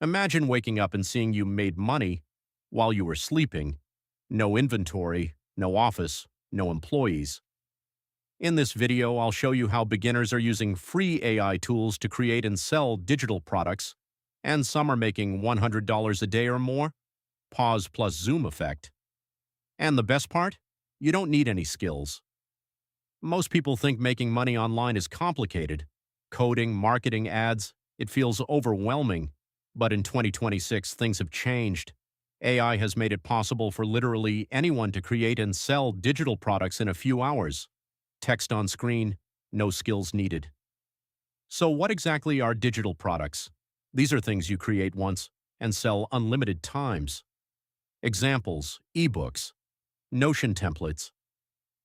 Imagine waking up and seeing you made money while you were sleeping. No inventory, no office, no employees. In this video, I'll show you how beginners are using free AI tools to create and sell digital products, and some are making $100 a day or more. Pause plus zoom effect. And the best part? You don't need any skills. Most people think making money online is complicated. Coding, marketing, ads, it feels overwhelming. But in 2026, things have changed. AI has made it possible for literally anyone to create and sell digital products in a few hours. Text on screen, no skills needed. So what exactly are digital products? These are things you create once and sell unlimited times. Examples: ebooks, Notion templates,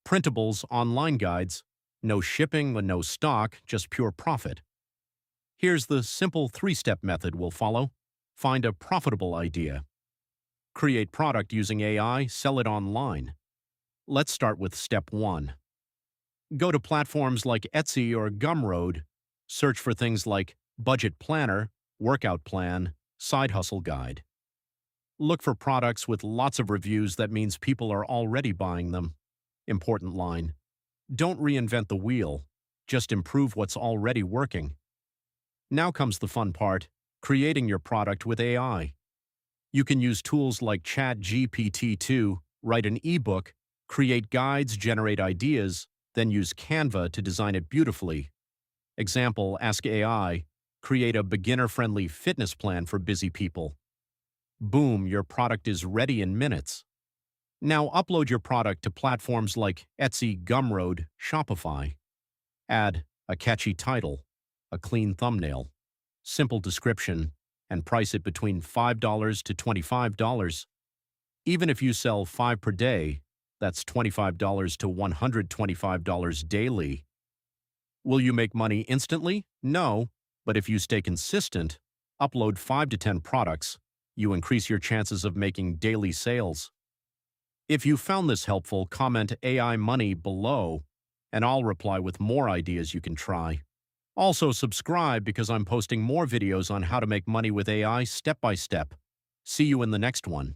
printables, online guides, no shipping, no stock, just pure profit. Here's the simple three-step method we'll follow. Find a profitable idea. Create product using AI, sell it online. Let's start with step 1. Go to platforms like Etsy or Gumroad. Search for things like budget planner, workout plan, side hustle guide. Look for products with lots of reviews. That means people are already buying them. Important line: don't reinvent the wheel, just improve what's already working. Now comes the fun part: creating your product with AI. You can use tools like chatgpt to write an ebook, create guides, generate ideas, then use Canva to design it beautifully. Example: ask AI, create a beginner-friendly fitness plan for busy people. Boom, your product is ready in minutes. Now upload your product to platforms like Etsy, Gumroad, Shopify. Add a catchy title, a clean thumbnail, simple description, and price it between $5 to $25. Even if you sell 5 per day, that's $25 to $125 daily. Will you make money instantly? No, but if you stay consistent, upload 5 to 10 products, you increase your chances of making daily sales. If you found this helpful, comment AI money below, and I'll reply with more ideas you can try. Also subscribe because I'm posting more videos on how to make money with AI step by step. See you in the next one.